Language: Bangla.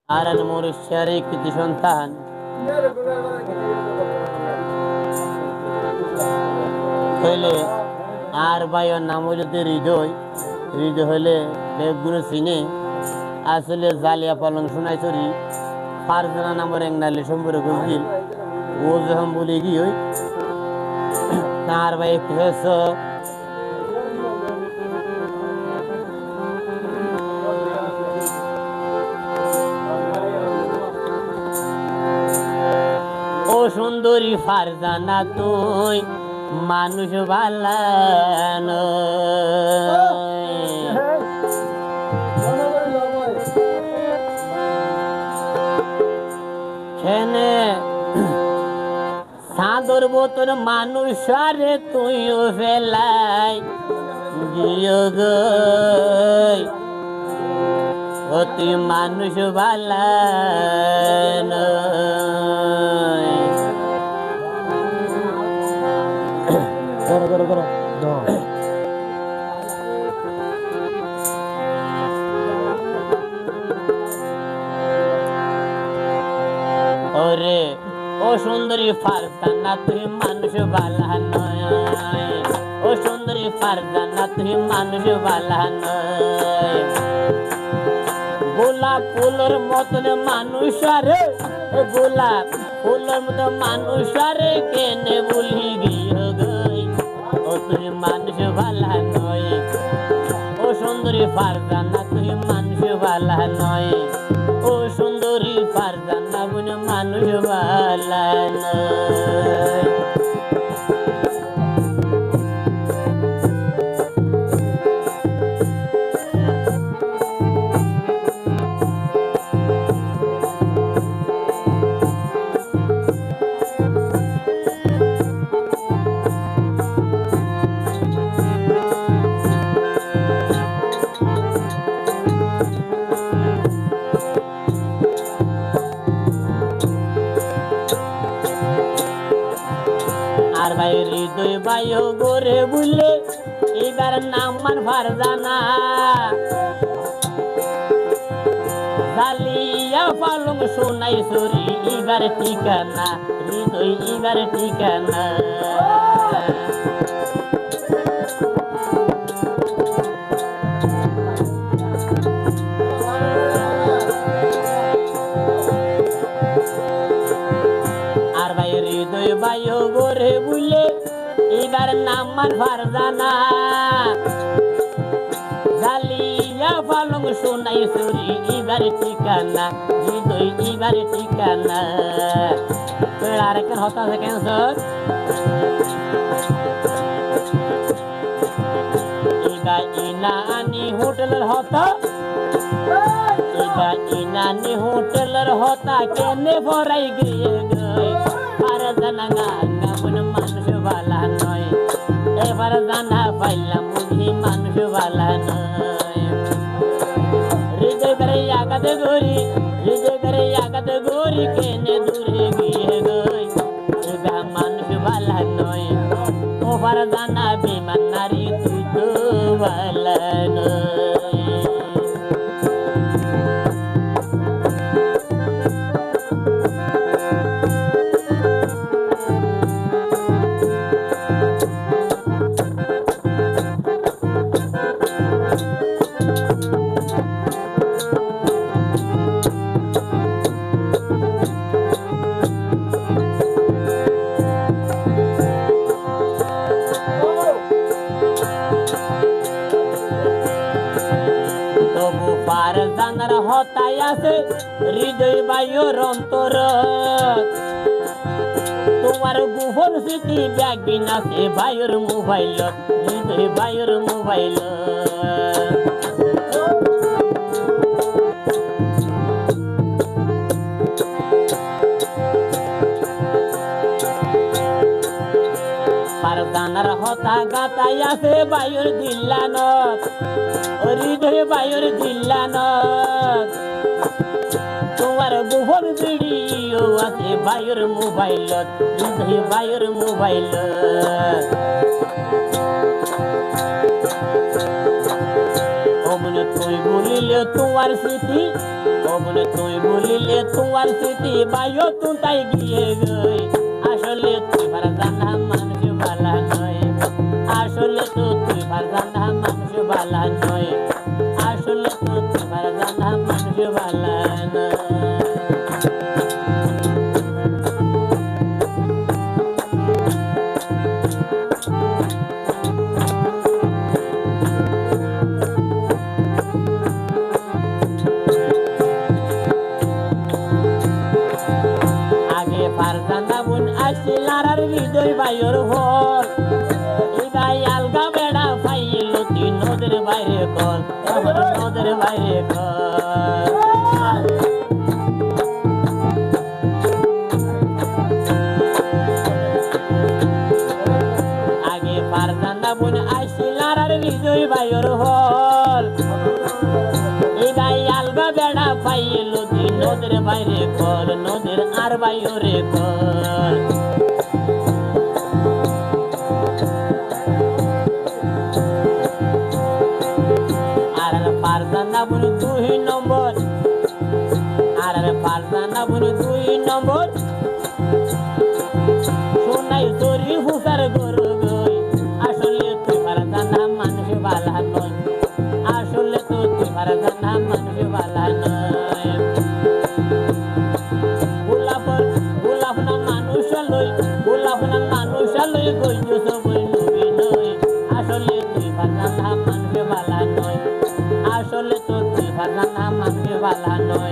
আর মনুষ্যের কৃতি সন্তান হইলে আর ভাইয়ের নাম হইলে হৃদয়। হৃদয় হইলে বেগুলো চিনে আসলে জালিয়া পালং শোনাই চরি ফারজানা নামের এক নালি সম্পর্কে বুঝিল ও যখন বলে গিয়ে তার ভাই একটু হয়েছ ও সুন্দরী ফারজানা তুই মানুষ ভালানো খেনে সাদর বোতর মানুষ রে তুইও ফেলাই গিয়ে গই ও তুই মানুষ ভালানো ওরে ও সুন্দরী ফারজানা তুই মানুষ ভালা নয় ও সুন্দরী ফারজানা তুই মানুষ ভালা নয় গোলাপ ফুলের মতন মানুষ রে গোলাপ ফুলের মতন মানুষ রে কেনে বলি গিয়ে গই ও তুই মানুষ ভালা নয় ও সুন্দরী ফারজানা তুই মানুষ ভালা নয় ও সুন্দরী ফারজানা বুন মানুষ ভালা নয় আর ভাই হৃদয় ভাইও গোরে বুঝলে এবার নাম মান ফারজানা জালিয়া পালং শোনাই সরি এবার ঠিকানা হৃদয় এবার ঠিকানা আর ভাই হৃদয় ভাইও গোরে বুঝলে এবার নাম মান ফারজানা জালিয়া পালং শোনাই সরি এবার ঠিকানা হৃদয় এবার ঠিকানা আরেকটা হতা আছে ক্যান্সার এবার ইনানি হোটেলের হতা এবার ইনানি হোটেলের হতা কেনে ভরাই গিয়ে গই ফারজানা গান মানুষ ভালা নয় এবার জানা পাইলাম বুঝি মানুষ ভালা নয় হৃদয় করে আঘাত গরি হৃদয় করে আঘাত গরি কেনে দূরে গিয়ে গই এবার মানুষ ভালা নয় ও ফারজানা বিমান নারী তুই তো ভালা নয় তবু ফারজানার হতাই আছে হৃদয় বায়ুর অন্তর তোমার গোপন স্মৃতি ব্যাগ বিনাছে বায়ুর মোবাইল হৃদয় বায়ুর মোবাইল ফারজানার হতা গাতাই আছে বায়ুর দিল্লানত হৃদয় বায়ুর দিল্লানত তোমার গোপন ভিডিও আছে বায়ুর মোবাইলত হৃদয় বায়ুর মোবাইল অমন তুই বলিলে তোমার স্মৃতি ও বলে তুই বলিলে তোমার স্মৃতি বাইও তুই তাই গিয়ে গই আসলে তুই ফারজানা মানুষ ভালা নয় আসলে তো তুই ফারজানা মানুষ ভালা নয় আসলে তো তুই ফারজানা মানুষ ভালা নয় ফারজানা বোন আসিল আর হৃদয় বাইর হল এই ভাই আলগা বেড়া পাইল তুই নদের বাইরে কল নদের বাইরে কল আগে ফারজানা বোন আসিল আর হৃদয় বাইর হল এই ভাই আলগা বেড়া পাইল তুই নদের বাইরে কল নদের আর বাইরে কল আর ফারজানা বোন 2 নম্বর আর ফারজানা বোন 2 নম্বর সোনাই চোরি হুসার গরু গই আসলে তুই ফারজানা মানুষ ভালা নয় আসলে তো তুই ফারজানা মানুষ ভালা নয় গোলাপ না মানুষ লই গইছো সবই নবী নয় আসলে তুই ফারজানা মানুষ ভালা নয় আসলে তো তুই ফারজানা মানুষ ভালা নয়